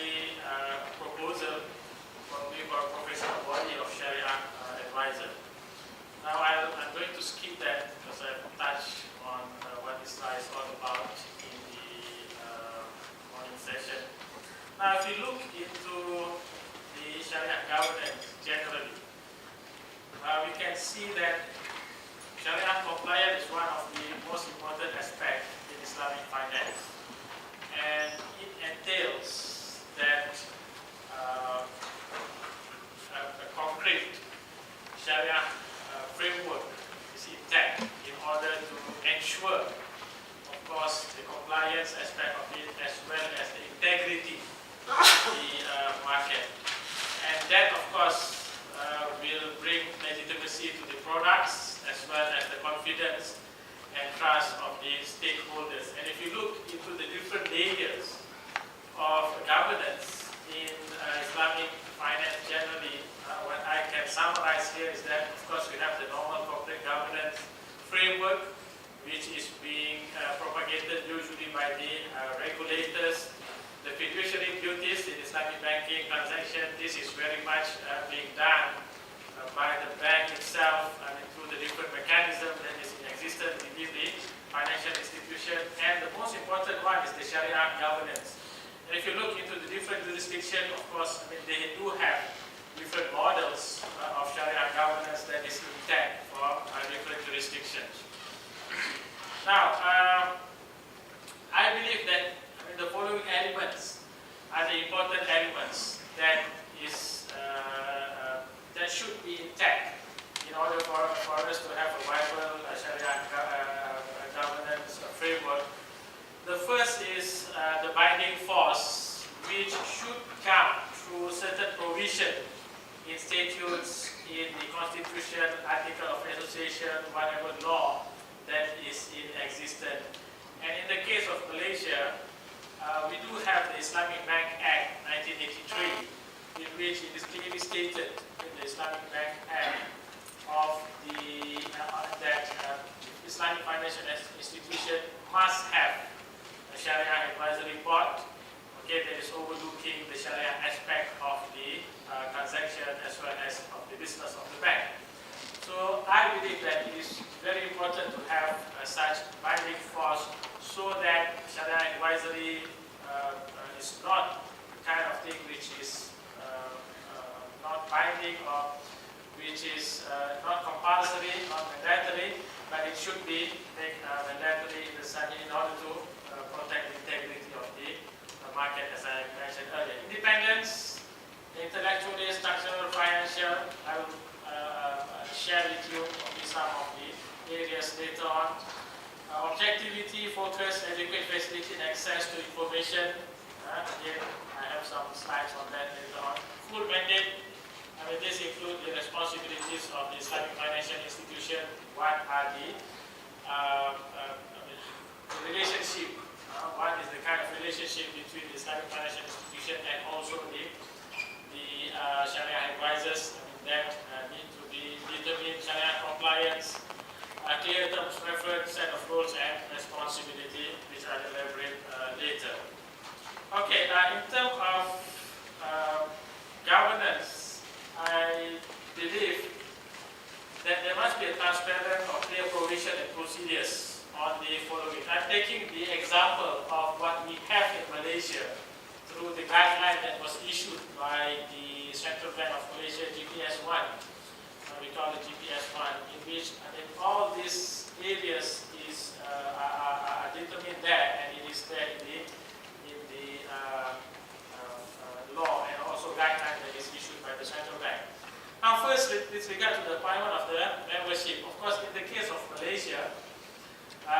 actually a proposal for a professional body of Shari'ah advisor. Now I'm going to skip that because I've touched on what ISRA is all about in the morning session. Now if you look into the Shari'ah governance generally, we can see that Shari'ah compliance is one of the most important aspects in Islamic finance, and it entails that a concrete Shari'ah framework is intact in order to ensure, of course, the compliance aspect of it as well as the integrity of the market. And that, of course, will bring legitimacy to the products as well as the confidence and trust of the stakeholders. And if you look into the different layers of governance in Islamic finance generally, what I can summarize here is that, of course, we have the normal corporate governance framework, which is being propagated usually by the regulators. The fiduciary duties in Islamic banking transaction, this is very much being done by the bank itself, through the different mechanisms that is in existence within the financial institution. And the most important one is the Shari'ah governance. And if you look into the different jurisdictions, of course, they do have different models of Shari'ah governance that is intact for different jurisdictions. Now, I believe that the following elements are the important elements that is that should be intact in order for us to have a viable Shari'ah governance framework. The first is the binding force, which should come through certain provision in statutes, in the Constitution, Article of Association, whatever law that is in existence. And in the case of Malaysia, we do have the Islamic Bank Act 1983, in which it is clearly stated in the Islamic Bank Act of the that Islamic financial institution must have a Shari'ah advisory board, okay, that is overlooking the Shari'ah aspect of the transaction as well as of the business of the bank. So I believe that it is very important to have such binding force so that Shari'ah advisory is not the kind of thing which is not binding or which is not compulsory, not mandatory, but it should be mandatory in order to protect the integrity of the market, as I mentioned earlier. Independence, intellectually, structural, financial, I will share with you some of the areas later on. Objectivity, focus, adequate facility and access to information. Again, I have some slides on that later on. Full mandate. This includes the responsibilities of the Islamic financial institution. What are the relationship? What is the kind of relationship between the Islamic financial institution and also the Shari'ah advisors that need to be determined? Shari'ah compliance, clear terms preference, set of roles and responsibility, which I will elaborate later. Okay, in terms of governance, I believe that there must be a transparent or clear provision and procedures on the following. I'm taking the example of what we have in Malaysia through the guideline that was issued by the Central Bank of Malaysia, GPS 1. We call it GPS 1, in which all these areas is are determined there, and it is there in the law and also guideline that is issued by the Central Bank. Now, first, with regard to the appointment of the membership, of course, in the case of Malaysia,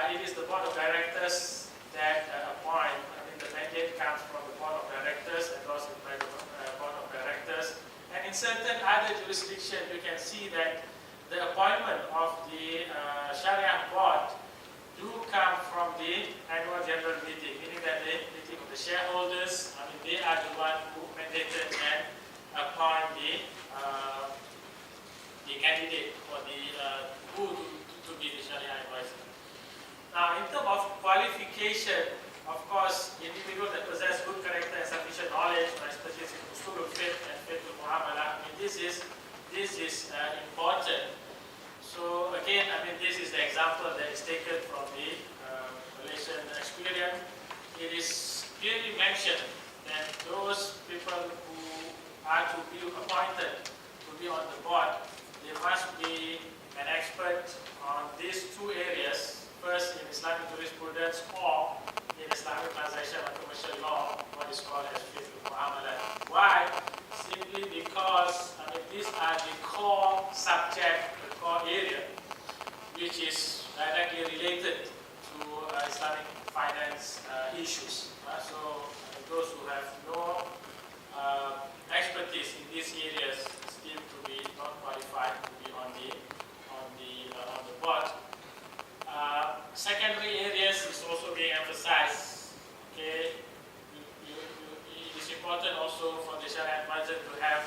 it is the board of directors that appoint. The mandate comes from the board of directors, endorsed by the board of directors. And in certain other jurisdictions, you can see that the appointment of the Shari'ah board do come from the annual general meeting, meaning that the meeting of the shareholders, they are the one who mandated and appoint the candidate for the who to be the Shari'ah advisor. Now, in terms of qualification, of course, individuals that possess good character and sufficient knowledge it is clearly mentioned that those people who are to be appointed to be on the board, they must be an expert on these two areas, first in Islamic jurisprudence or in Islamic transaction and commercial law, what is called as fiqh al-muamalat. Why? Simply because these are the core subject, the core area, which is directly related to Islamic finance issues. So those who have no expertise in these areas still to be not qualified to be on the board. Secondary areas is also being emphasized. Okay, it is important also for the Shari'ah advisor to have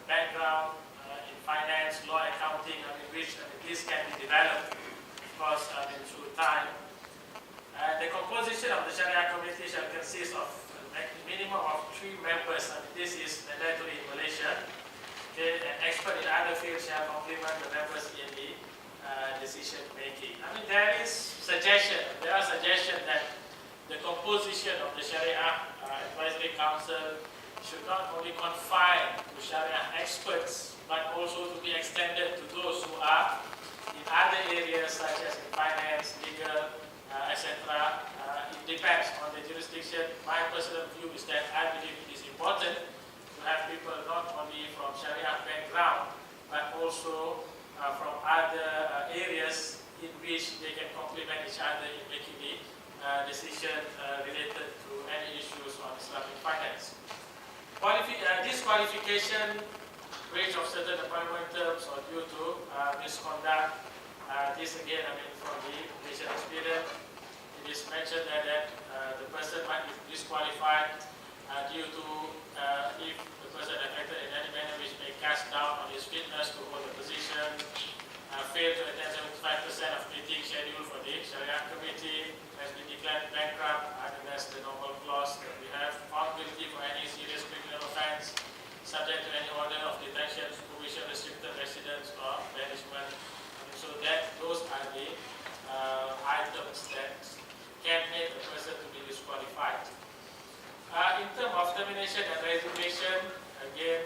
background in finance, law, accounting, which this can be developed, of course, through time. The composition of the Shari'ah committee shall consist of a minimum of 3 members. This is mandatory in Malaysia. Okay, an expert in other fields shall complement the members in the decision making. There are suggestions that the composition of the Shari'ah Advisory Council should not only confine to Shari'ah experts, but also to be extended to those who are in other areas such as in finance, legal, etc. It depends on the jurisdiction. My personal view is that I believe it is important to have people not only from Shari'ah background, but also from other areas in which they can complement each other in making the decision related to any issues on Islamic finance. Disqualification, breach of certain appointment terms or due to misconduct. This again, from the Malaysian experience, it is mentioned that the person might be disqualified due to if the person affected in any manner which may cast doubt on his fitness to hold the position, fail to attend 75% of meeting scheduled for the Shari'ah committee, has been declared bankrupt, that's the normal clause that we have, found guilty for any serious criminal offense, subject to any order of detention, supervision, restricted residence, or banishment. So that those are the items that can make a person to be disqualified. In terms of termination and resignation, again,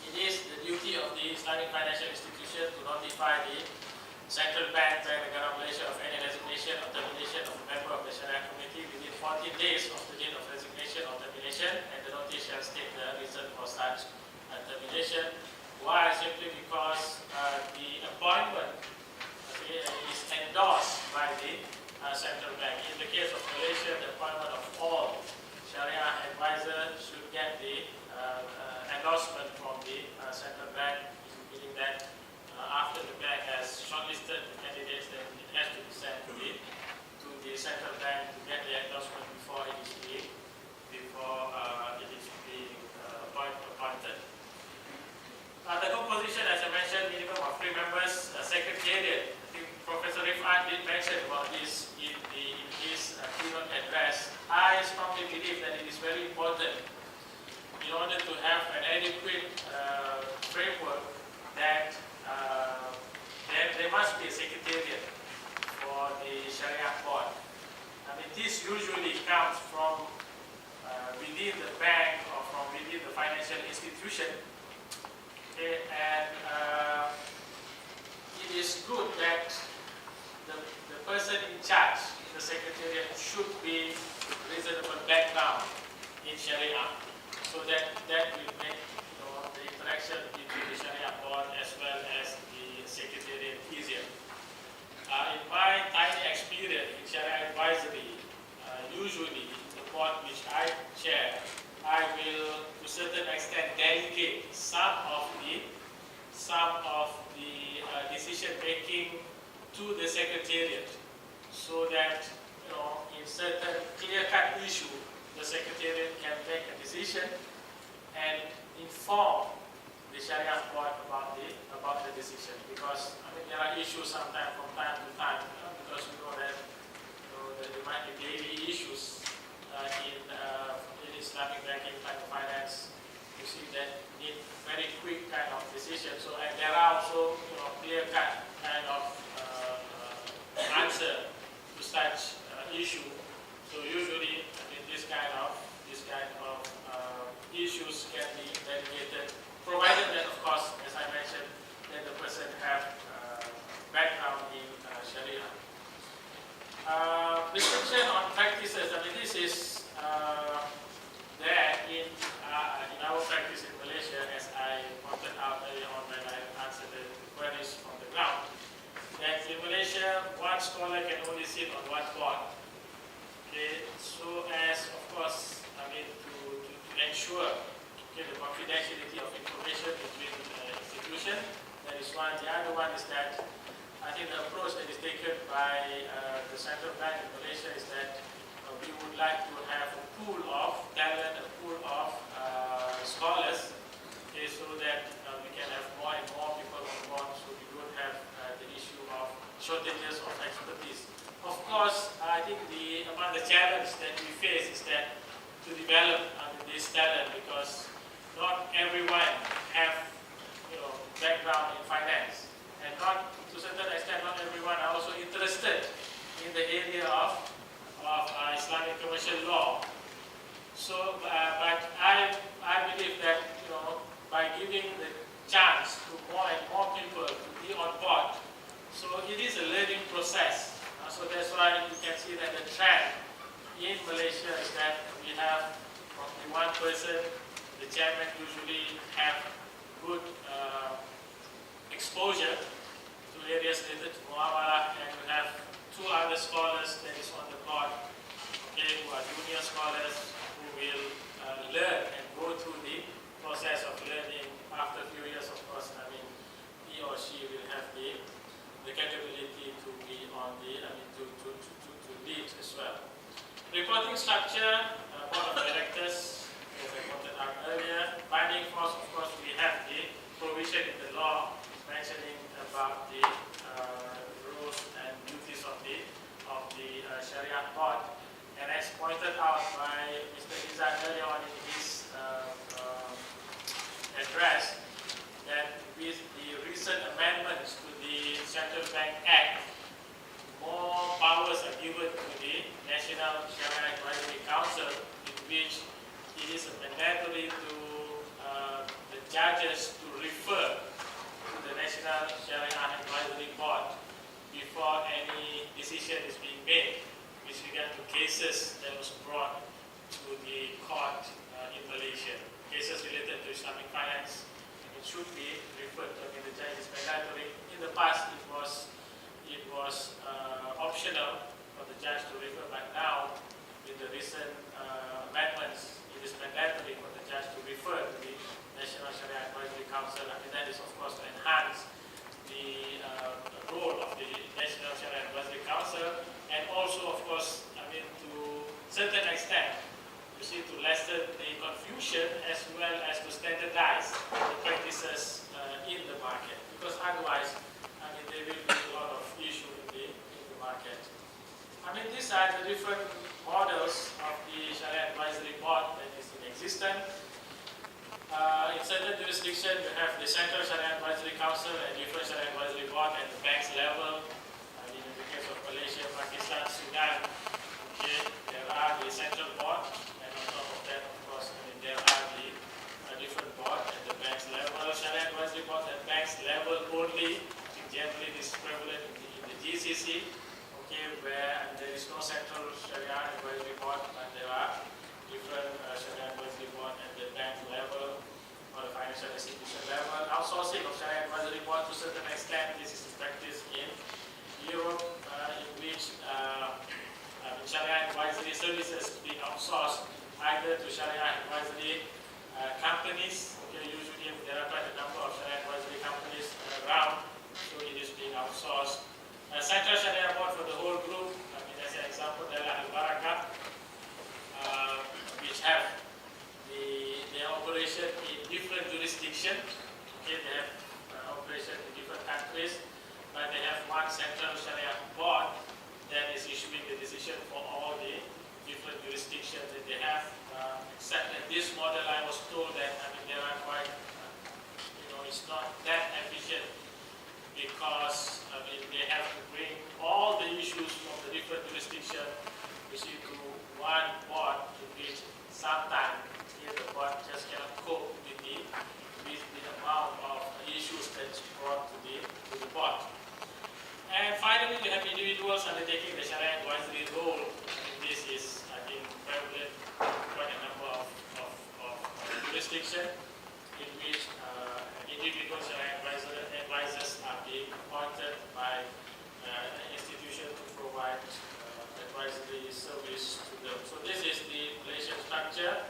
it is the duty of the Islamic financial institution to notify the Central Bank and Negara Malaysia of any resignation or termination of a member of the Shari'ah Committee within 14 days of the date of resignation or termination, and the notice shall state the reason for such termination. Why? Simply because the appointment is endorsed by the Central Bank. In the case of Malaysia, the appointment of all Shari'ah advisors should get the endorsement from the Central Bank, meaning that after the bank has shortlisted the candidates, then it has to be sent to the Central Bank to get the endorsement before it is being appointed. The composition, as I mentioned, minimum of 3 members. Secretariat, I think Professor Rifat did mention about this in his keynote address. I strongly believe that it is very important in order to have an adequate framework that there must be a secretariat for the Shari'ah board. This usually comes from within the bank or from within the financial institution. Okay, and it is good that the person in charge, the secretariat, should be reasonable background in Shari'ah, so that will make the interaction between the Shari'ah board as well as the secretariat easier. In my tiny experience in Shari'ah advisory, usually the board which I chair, I will to a certain extent delegate some of the decision making to the secretariat, so that in certain clear-cut issue, the secretariat can make a decision and inform the Shari'ah board about the decision. Because there are issues sometimes from time to time, because we know that there might be daily issues in Islamic banking, finance. You see that need very quick kind of decision. So, and there are also clear-cut kind of answer issue. So usually, I mean, this kind of issues can be investigated, provided that, of course, as I mentioned, that the person have background in Shari'ah. Restriction on practices. I mean, this is there in our practice in Malaysia, as I pointed out earlier on when I answered the queries from the ground. That in Malaysia, one scholar can only sit on one board. Okay, so as, of course, I mean, to ensure the confidentiality of information between institutions. That is one. The other one is that I think the approach that is taken by the central bank in Malaysia is that we would like to have a pool of talent, a pool of scholars, okay, so that we can have more and more people on board, so we don't have the issue of shortages of expertise. Of course, I think among the challenges that we face is that to develop this talent, because not everyone have background in finance, and not to a certain extent not everyone are also interested in the area of Islamic commercial law. So, but I believe that by giving the chance to more and more people to be on board, so it is a learning process. So that's why you can see that the trend in Malaysia is that we have only one person. The chairman usually have good exposure to areas related to muamalah, and we have two other scholars that is on the board, okay, who are junior scholars who will learn and go through the process of learning. After a few years, of course, I mean, he or she will have the capability to be on the, to lead as well. Reporting structure, board of directors, as I pointed out earlier. Binding force, of course, we have the provision in the law mentioning about the rules and duties of the Shari'ah board. And as pointed out by Mr. Izan earlier on in his address, that with the recent amendments to the Central Bank Act, more powers are given to the National Shari'ah Advisory Council, in which it is mandatory to the judges to refer to the National Shari'ah Advisory Board before any decision is being made with regard to cases that was brought to the court in Malaysia. Cases related to Islamic finance, it should be referred to. I mean, the judge is mandatory. In the past, it was optional for the judge to refer, but now, with the recent amendments, it is mandatory for the judge to refer to the National Shari'ah Advisory Council. I mean, that is, of course, to enhance the role of the National Shari'ah Advisory Council, and also, of course, I mean, to a certain extent, you see, to lessen the confusion as well as to standardize the practices in the market. Because otherwise, I mean, there will be a lot of issue in the market. I mean, these are the different models of the Shari'ah Advisory Board that is in existence. In certain jurisdictions, you have the Central Shari'ah Advisory Council and different Shari'ah Advisory Board at the banks level. I mean, in the case of Malaysia, Pakistan, Sudan, okay, there are the central board, and on top of that, of course, I mean, there are the different boards at the banks level. Shari'ah Advisory Board at banks level only. I think generally this is prevalent in the GCC, okay, where there is no central Shari'ah Advisory Board, but there are different Shari'ah Advisory Board at the bank level or the financial institution level. Outsourcing of Shari'ah Advisory Board to a certain extent, this is practice in Europe, in which Shari'ah Advisory services being outsourced either to Shari'ah Advisory companies. Okay, usually there are quite a number of Shari'ah Advisory companies around, so it is being outsourced. Central Shari'ah Board for the whole group, I mean, as an example, there are Al-Barakah, which have their operation in different jurisdictions. Okay, they have operation in different countries, but they have one central Shari'ah board that is issuing the decision for all the different jurisdictions that they have. Except that this model, I was told that, I mean, there are quite, it's not that efficient, because I mean, they have to bring all the issues from the different jurisdictions you see, to one board in which sometimes the board just cannot cope with the amount of issues that's brought to the board. And finally, we have individuals undertaking the Shari'ah advisory role. And this is, I think, prevalent in quite a number of jurisdictions in which individual Shari'ah advisors are being appointed by an institution to provide advisory service to them. So this is the Malaysian structure.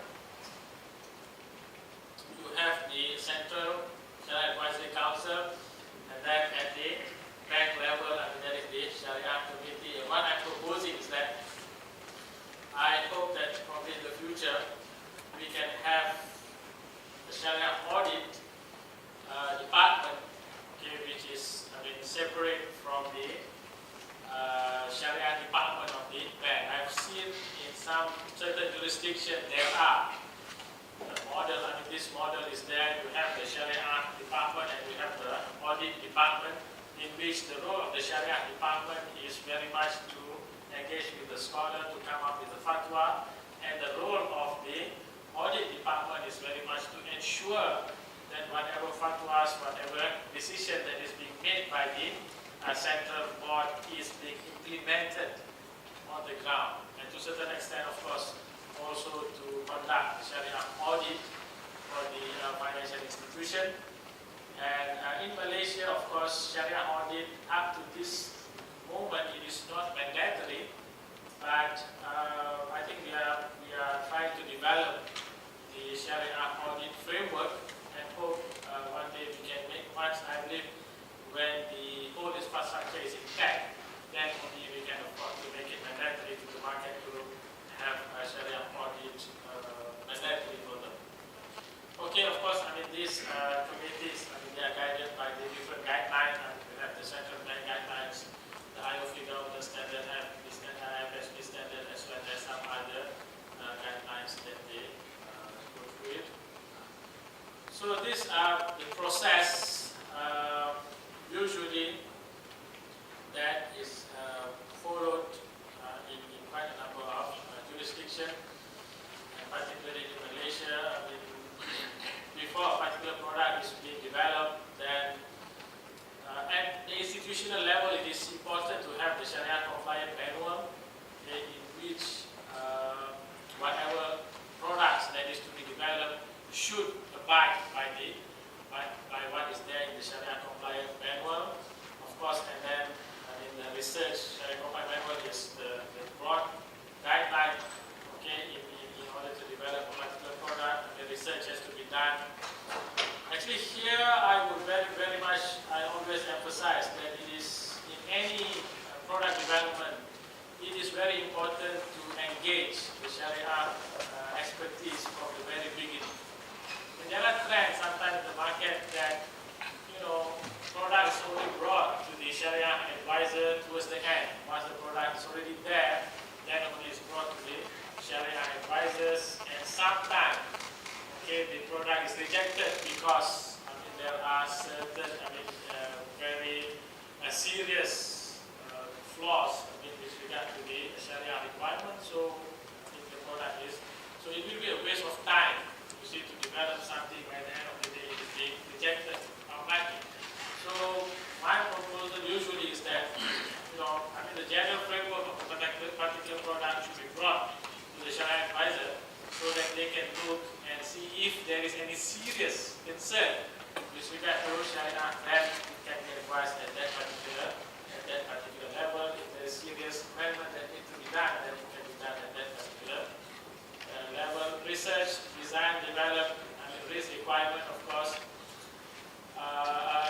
You have the Central Shari'ah Advisory Council, and then at the bank level, there is the Shari'ah Committee. And what I'm proposing is that I hope that probably in the future we can have the Shari'ah audit department, okay, which is separate from the Shari'ah department of the bank. I've seen in some certain jurisdictions there are the model. This model is there. You have the Shari'ah department and you have the audit department, in which the role of the Shari'ah department is very much to engage with the scholar to come up with the fatwa, and the role of the audit department is very much to ensure that whatever fatwas, whatever decision that is being made by the central board is being implemented on the ground, and to a certain extent, of course, also to conduct the Shari'ah audit for the financial institution. And in Malaysia, of course, Shari'ah audit up to this moment it is not mandatory, but I think we are trying to develop the Shari'ah audit framework and hope one day we can make much. I believe when the whole infrastructure is intact, then only we can afford to make it mandatory to the market to have a Shari'ah audit mandatory for them. Okay, of course, these committees, they are guided by the different guidelines. We have the central bank guidelines, the IOF government standard, IFSB standard, as well as some other guidelines that they go through it. So these are the process usually that is followed in quite a number of jurisdictions, and particularly in Malaysia. Before a particular product is being developed, then at the institutional level, it is important to have the Shari'ah compliant manual in which whatever products that is to be developed should abide by what is there in the Shari'ah compliant manual, of course. And then the research Shari'ah compliant manual is the broad guideline, okay, in order to develop a particular product. The research has to be done. Actually, here I would very much, I always emphasize that it is in any product development, it is very important to engage the Shari'ah expertise from the very beginning. And there are trends sometimes in the market that, products only brought to the Shari'ah advisor towards the end. Once the product is already there, then only is brought to the Shari'ah advisors, and sometimes the product is rejected because there are certain very serious flaws with regard to the Shari'ah requirement. So the product is, so it will be a waste of time to develop something by the end of the day it is being rejected outrightly. So my proposal usually is that the general framework of a particular product should be brought to the Shari'ah advisor, so that they can look and see if there is any serious concern with regard to Shari'ah, then it can be advised at that particular level. If there is serious amendment that needs to be done, then it can be done at that particular level. Research, design, develop, risk requirement, of course.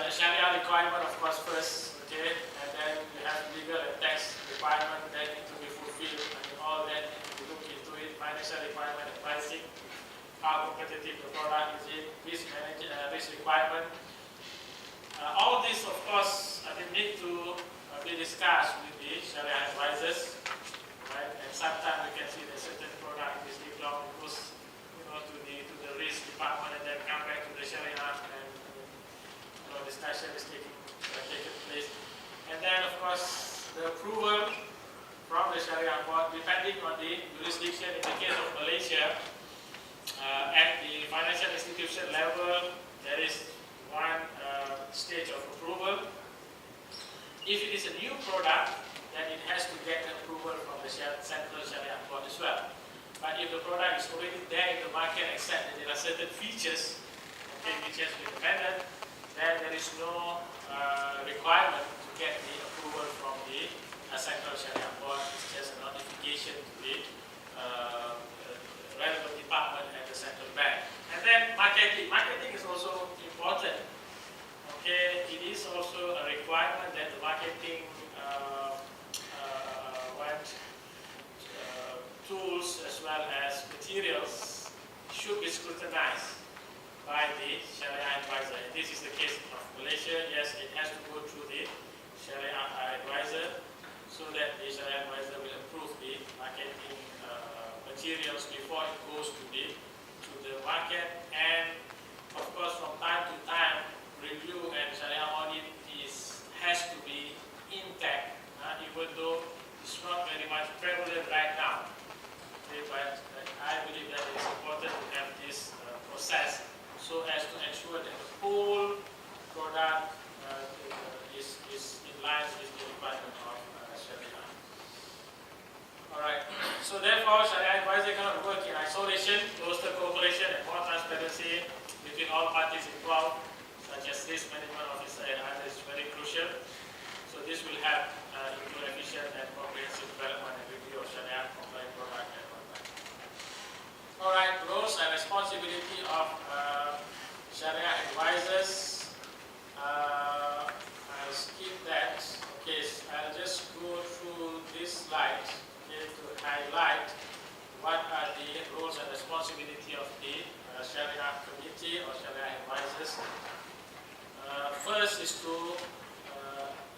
Shari'ah requirement, of course, first, okay, and then you have legal and tax requirement that need to be fulfilled. All that need to be looked into it. Financial requirement and pricing, how competitive the product is, risk requirement. All this, of course, need to be discussed with the Shari'ah advisors, right? And sometimes we can see that certain product is developed, goes to the risk department, and then come back to the Shari'ah, and discussion is taking place. And then, of course, the approval from the Shari'ah board, depending on in the case of Malaysia, at the financial institution level, there is one stage of approval. If it is a new product, then it has to get approval from the Central Shari'ah Board as well. But if the product is already there in the market, except that there are certain features, okay, which has been amended, then there is no requirement to get the approval from the Central Shari'ah Board. It's just a notification to the relevant department at the central bank. And then marketing. Marketing is also important. Okay, it is also a requirement that the marketing tools as well as materials should be scrutinized by the Shari'ah advisor. And this is the case of Malaysia. Yes, it has to go through the Shari'ah advisor so that the Shari'ah advisor will approve the marketing materials before it goes to the market. And of course, from time to time, review and Shari'ah audit has to be intact, even though it's not very much prevalent right now. Okay, but I believe that it is important to have this process so as to ensure that the whole product is in line with the requirement of Shari'ah. Alright, so therefore Shari'ah advisor cannot work in isolation. Closer cooperation and more transparency between all parties involved, such as risk management officer and others, is very crucial. So this will help into efficient and comprehensive development and review of Shari'ah compliant product and whatnot. Alright, roles and responsibility of Shari'ah advisors. I'll skip that. Okay, so I'll just go through this slide, okay, to highlight what are the roles and responsibility of the Shari'ah committee or Shari'ah advisors. First is to,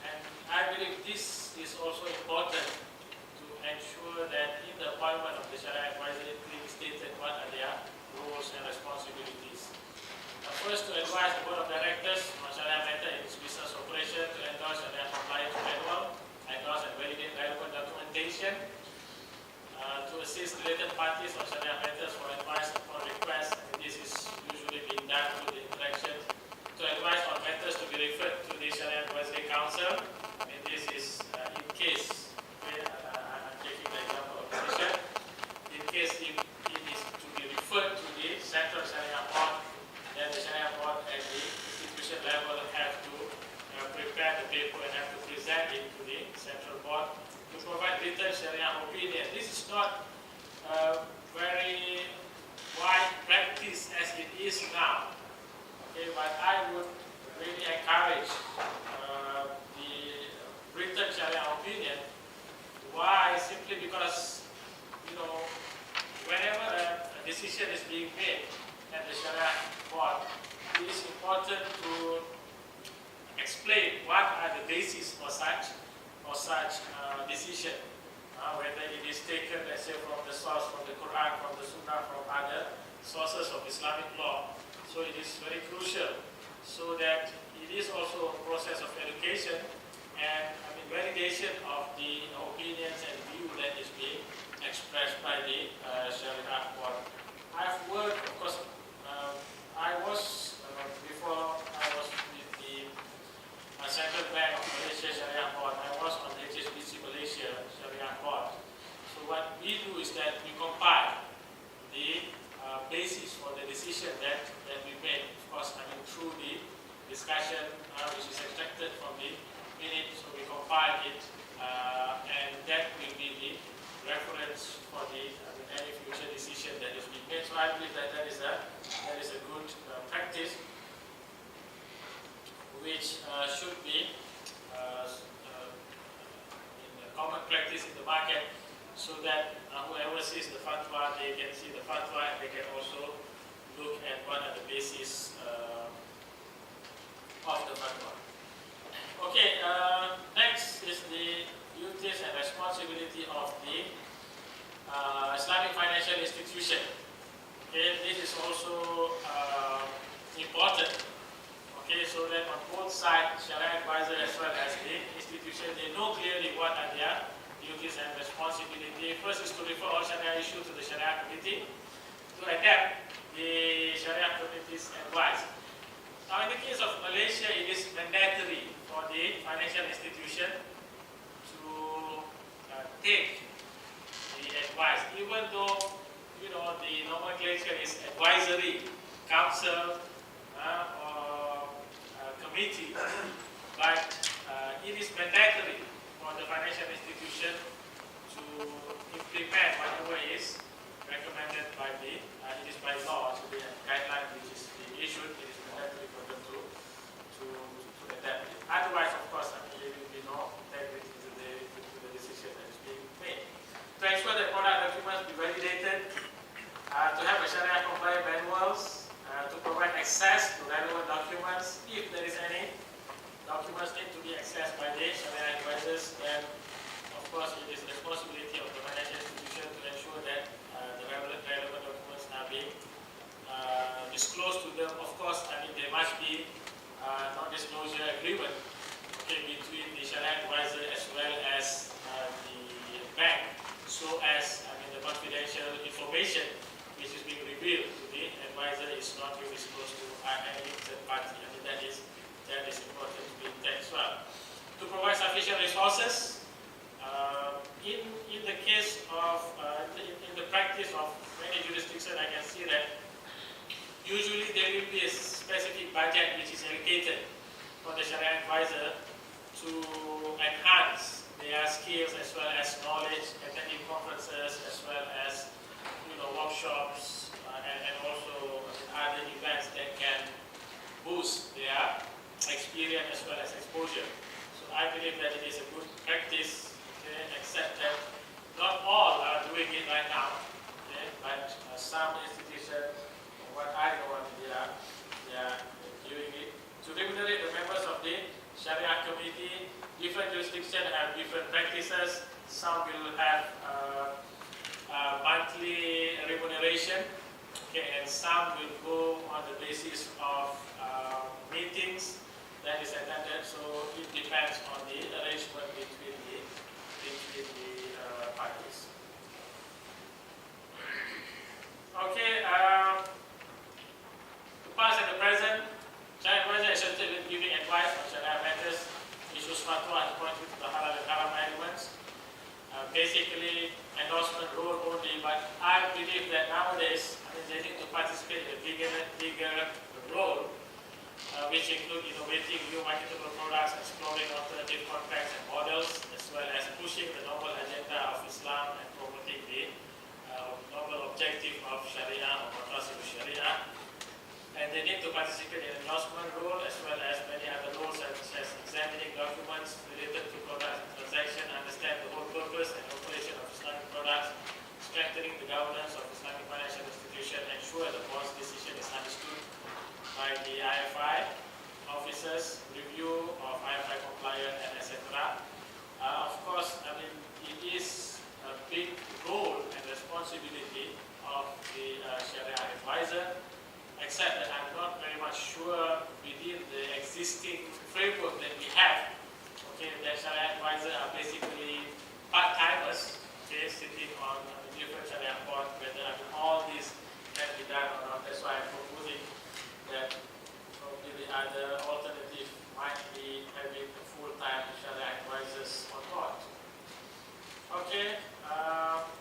and I believe this is also important to ensure that in the appointment of the Shari'ah advisor, it clearly stated what are their roles and responsibilities. First, to advise the board of directors on Shari'ah matter in its business operation, to endorse Shari'ah compliance manual, endorse and validate relevant documentation, to assist related parties on Shari'ah matters for advice upon request, and this is usually being done through the interaction, to advise on matters to be referred to the Shari'ah Advisory Council, and this is in case, okay, I'm taking the example of Malaysia, in case if it is to be referred to the Central Shari'ah Board, then the Shari'ah Board at the institution level have to prepare the paper and have to present it to the Central Board to provide written Shari'ah opinion. This is not very wide practice as it is now. Okay, but I would really encourage the written Shari'ah opinion. Why? Simply because, whenever a decision is being made at the Shari'ah Board, it is important to explain what are the basis for such decision. Whether it is taken, let's say, from the source, from the Quran, from the Sunnah, from other sources of Islamic law. So it is very crucial, so that it is also a process of education and validation of the opinions and view that is being expressed by the Shari'ah Board. I've worked, of course, before I was with the Central Bank of Malaysia Shari'ah Board, I was on the HSBC Malaysia Shari'ah Board. So what we do is that we compile the basis for the decision that we made, of course, through the discussion which is extracted from the minutes, so we compile it, and that will be the reference for the any future decision that is being made. So I believe that that is a good practice which should be in the common practice in the market, so that whoever sees the fatwa, they can see the fatwa and they can also look at what are the basis of the fatwa. Okay, next is the duties and responsibility of the Islamic financial institution. Okay, this is also important. Okay, so that on both sides, Shari'ah advisor as well as the institution, they know clearly what are their duties and responsibility. First is to refer all Shariah issues to the Shariah Committee to adapt the Shariah Committee's advice. Now, in the case of Malaysia, it is mandatory for the financial institution to take the advice, even though the nomenclature is advisory council or committee, but it is mandatory for the financial institution to implement whatever is recommended by it is by law, so the guideline which is being issued, it is mandatory for them to adapt it. Otherwise, of course, there will be no integrity to the decision that is being made. To ensure that product documents be validated, to have a Sharia compliant manuals, to provide access to relevant documents. If there is any documents need to be accessed by the Sharia advisors, then of course it is the responsibility of the financial institution to ensure that the relevant documents are being disclosed to them. Of course, there must be non-disclosure agreement between the Sharia advisor as well as the bank, so as the confidential information which is being revealed to the advisor is not being disclosed to any third party. That is important to be intact as well. To provide sufficient resources, in the case of in the practice of many jurisdictions, I can see that usually there will be a specific budget which is allocated for the Sharia advisor to enhance their skills as well as knowledge, attending conferences as well as workshops and also other events that can boost their experience as well as exposure. So I believe that it is a good practice, except that not all are doing it right now, but some institutions, what I know, they are doing it. To remunerate the members of the Sharia Committee, different jurisdictions have different practices. Some will have monthly remuneration, and some will go on the basis of meetings that is attended. So it depends on the arrangement between the parties. To pass at the present, Sharia advisor is assisted with giving advice on Sharia matters, issues fatwa and pointing to the halal and haram elements. Basically, endorsement role only, but I believe that nowadays they need to participate in a bigger role, which include innovating new marketable products, exploring alternative contracts and models, as well as pushing the noble agenda of Islam and promoting the noble objective of Shari'ah or Madrasah Shari'ah. And they need to participate in endorsement role as well as many other roles such as examining documents related to products and transactions, understand the whole purpose and operation of Islamic products, strengthening the governance of Islamic financial institutions, ensure the board's decision is understood by the IFI officers, review of IFI compliance, and etc. Of course, it is a big role and responsibility of the Sharia advisor, except that I'm not very much sure within the existing framework that we have, that Sharia advisors are basically part-timers, sitting on different Sharia board, whether all this can be done or not. That's why I'm proposing that probably the other alternative might be having full-time Sharia advisors on board.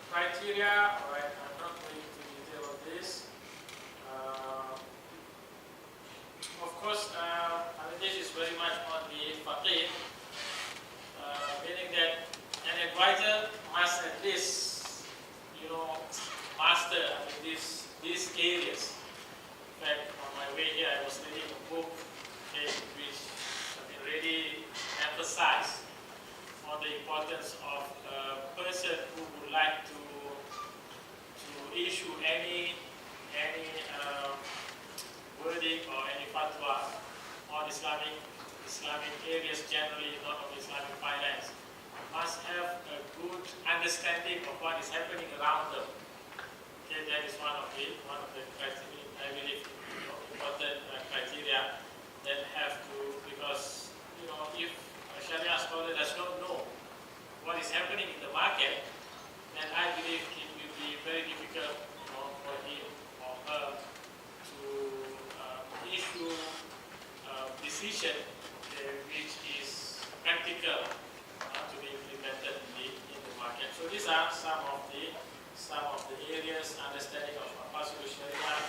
Criteria, all right, I'm not going into detail of this. Of course, this is very much on the faqih, meaning that an advisor must at least, master these areas. In fact, on my way here, I was reading a book which really emphasized on the importance of a person who would like to issue any wording or any fatwa on Islamic areas generally, not only Islamic finance, must have a good understanding of what is happening around them. That is one of the criteria, I believe, important criteria that have to, because if a Sharia scholar does not know what is happening in the market, decision which is practical to be implemented in the market. So these are some of the areas: understanding of Al Shari'ah,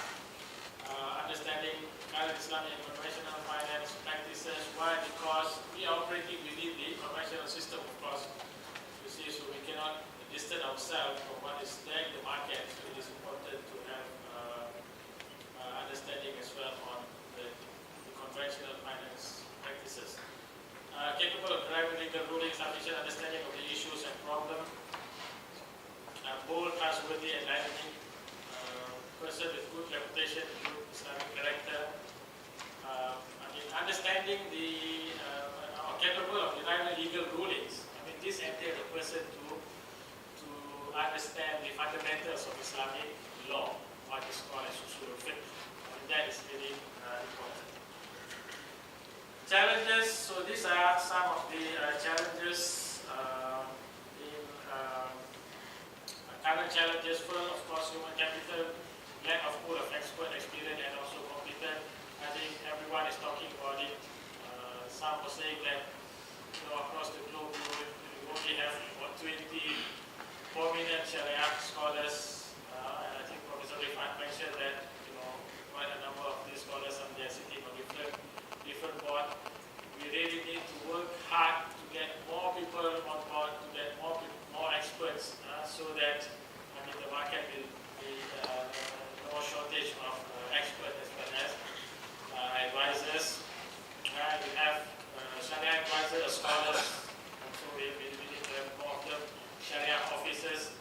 understanding current Islamic and conventional finance practices. Why? Because we are operating within the conventional system, of course. You see, so we cannot distance ourselves from what is there in the market. So it is important to have understanding as well on the conventional finance practices. Capable of driving legal rulings, sufficient understanding of the issues and problems. Bold, trustworthy, and dynamic. Person with good reputation, good Islamic character. Understanding the capable of deriving legal rulings. This entails a person to understand the fundamentals of Islamic law, what is called as usul fiqh. That is really important. Challenges. So these are some of the challenges in current challenges. First, of course, human capital, lack of pool of expert, experience, and also competent. I think everyone is talking about it. Some are saying that across the globe we only have 20 prominent Shariah scholars, and I think Professor Rifat mentioned that quite a number of these scholars are there sitting on different board. We really need to work hard to get more people on board, to get more experts, so that the market will be no shortage of experts as well as advisors. We have Sharia advisors, scholars, and so we need to have more of them. Sharia officers,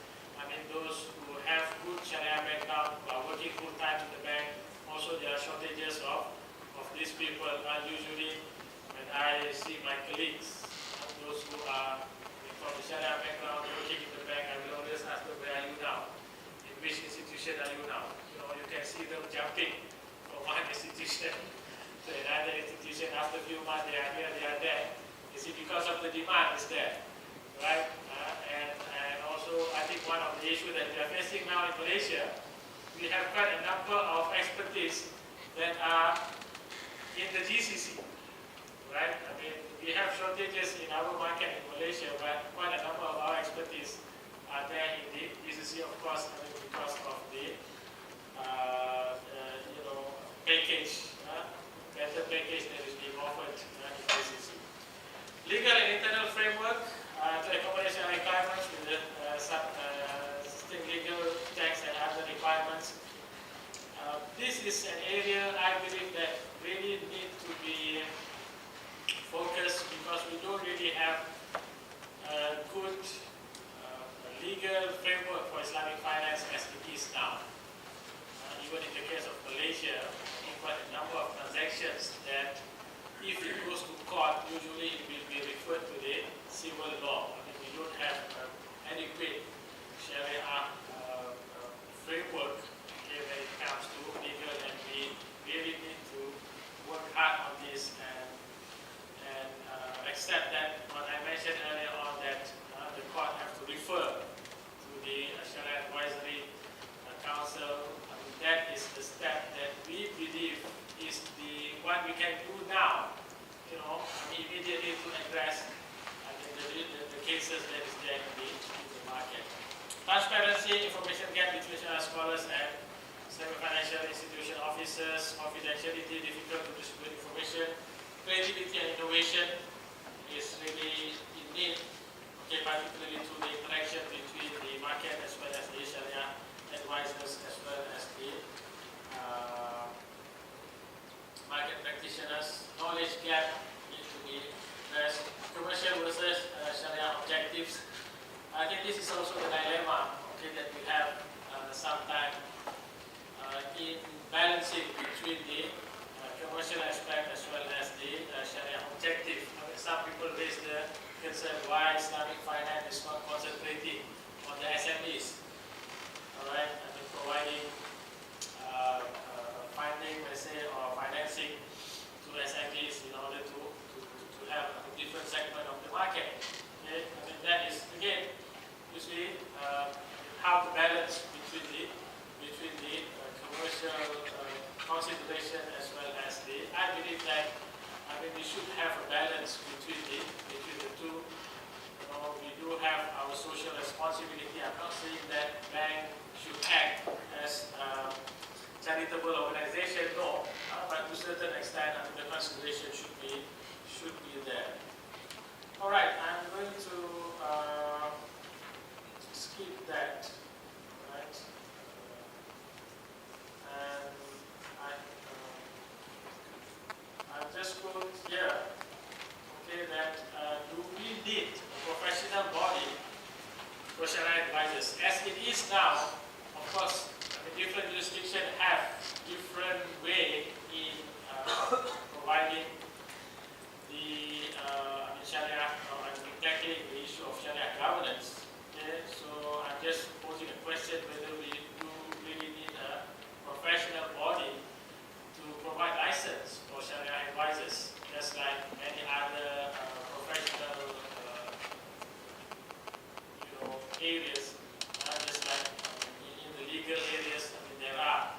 those who have good Sharia background, who are working full time in the bank. Also, there are shortages of these people. Usually, when I see my colleagues, those who are from the Sharia background working in the bank, I will always ask them, where are you now? In which institution are you now? You can see them jumping from one institution to another institution. After a few months, they are here, they are there. You see, because of the demand is there, right? And also, I think one of the issues that we are facing now in Malaysia, we have quite a number of expertise that are in the GCC, right? We have shortages in our market in Malaysia, but quite a number of our expertise are there in the GCC, of course, because of the package, better package that is being offered in GCC. Legal and internal framework to accommodation requirements with the existing legal tax and other requirements. This is an area I believe that really need to be focused, because we don't really have a good legal framework for Islamic finance as it is now. Even in the case of Malaysia, I think quite a number of transactions that if it goes to court, usually it will be referred to the civil law. We don't have adequate Shari'ah framework when it comes to legal, and we really need to work hard on this and accept that what I mentioned earlier on, that the court have to refer to the Shari'ah Advisory Council. That is the step that we believe is the what we can do now, immediately to address the cases that is there in the market. Transparency, information gap between scholars and semi-financial institution officers, confidentiality, difficult to distribute information, creativity and innovation is really in need, particularly through the interaction between the market as well as the Sharia advisors as well as the market practitioners. Knowledge gap needs to be addressed. Commercial versus Sharia objectives. I think this is also the dilemma that we have sometimes in balancing between the commercial aspect as well as the Sharia objective. Some people raise the concern why Islamic finance is not concentrating on the SMEs. Alright, providing funding, let's say, or financing to SMEs in order to have a different segment of the market. Okay? That is, again, you see how to balance between the commercial consideration as well as the. I believe that we not saying that bank should act as charitable organization, no, but to a certain extent, the consideration should be there. All right, I'm going to skip that, right? And I'll just quote here, okay, that do we need a professional body for Shari'ah advisors? As it is now, of course, different jurisdictions have different way in providing the Shari'ah and tackling the issue of Shari'ah governance. Okay, so I'm just posing a question whether we do really need a professional body to provide license for Shari'ah advisors, just like any other professional areas, just like in the legal areas. There are,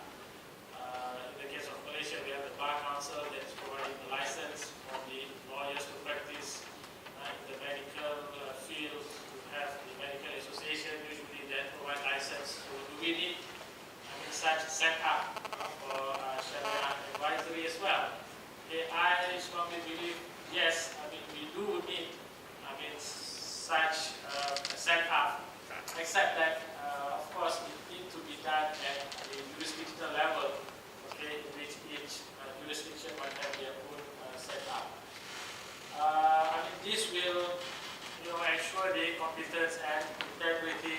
in the case of Malaysia, we have the Bar Council that is providing the license for the lawyers to practice in the medical field. We have the medical association usually that provide license. So do we need such setup for Shari'ah advisory as well? Okay, I strongly believe yes. We do need such setup, except that of course it needs to be done at the jurisdictional level, okay, in which each jurisdiction might have their own setup. This will ensure the competence and integrity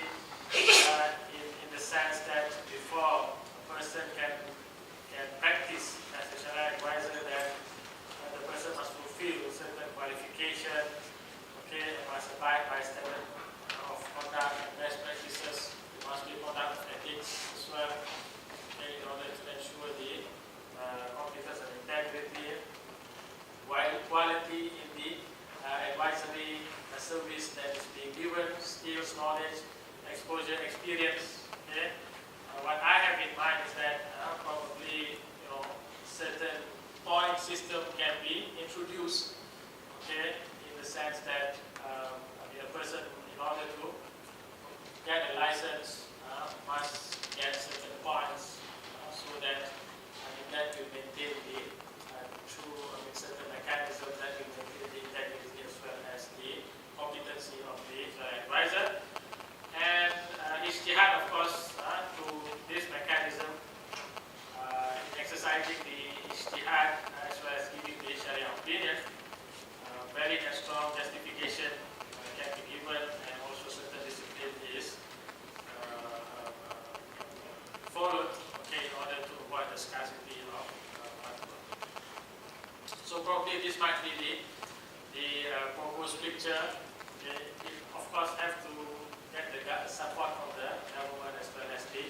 in the sense that before a person can practice as a Shari'ah advisor, that the person must fulfill certain qualification, okay, must abide by standard of conduct and best practices. There must be conduct of ethics as well, okay, in order to ensure the competence and integrity, while quality in the advisory service that is being given, skills, knowledge, exposure, experience. Okay, what I have in mind is that probably certain point system can be introduced. Okay, in the sense that a person, in order to get a license, must get certain points, so that that will maintain the certain mechanism that will maintain the integrity as well as the competency of the advisor. And ijtihad, of course, through this mechanism, in exercising the ijtihad as well as giving the Shari'ah opinion, valid and strong justification can be given, and also certain discipline is followed, okay, in order to avoid the scarcity of fatwa. So probably this might be the proposed picture. Okay. It of course have to get the support from the government as well as the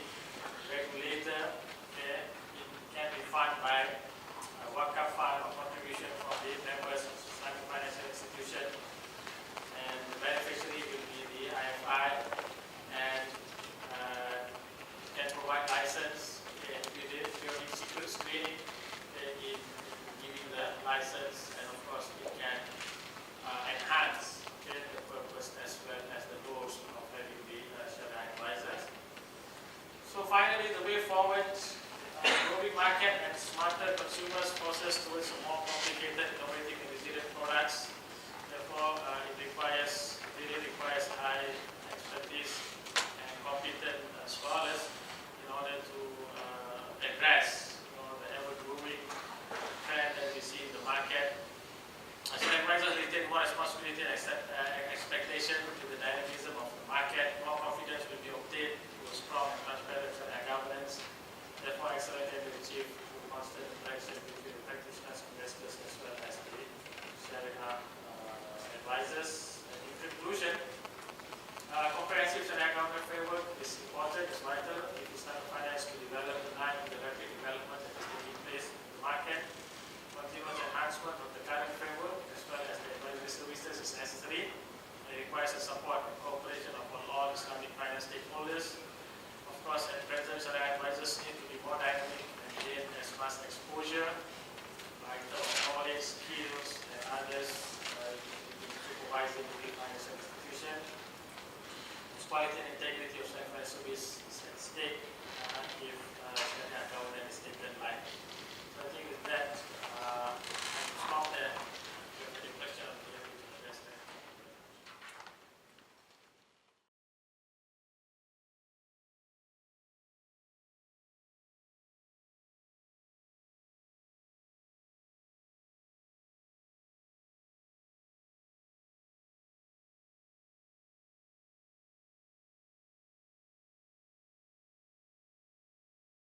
regulator. Okay. It can be funded by a wakaf fund or contribution from the members of Islamic financial institution, and the beneficiary will be the IFI, and can provide license, okay, and we did during secret screening in giving the license, and of course it can enhance, okay, the purpose as well as the goals of having the Shari'ah advisors. So finally, the way forward, growing market and smarter consumers forces towards a more complicated, innovative and resilient products. Therefore, it really requires high expertise and competent scholars in order to address the ever-growing trend that we see in the market. As advisors retain more responsibility and expectation to the dynamism of the market, more confidence will be obtained through strong and transparent governance. Therefore, excellence can be achieved through constant interaction between the practitioners, investors, as well as the Shari'ah advisors. And in conclusion, comprehensive Shari'ah government framework is important, is vital if Islamic finance to develop in line with the rapid development that is taking place in the market. Continuous enhancement of the current framework as well as the advisory services is necessary. It requires the support and cooperation of all Islamic finance stakeholders. Of course, at present, Shari'ah advisors need to be more dynamic and gain as much exposure, like the knowledge, skills, and others supervising the financial institution. Quality and integrity of state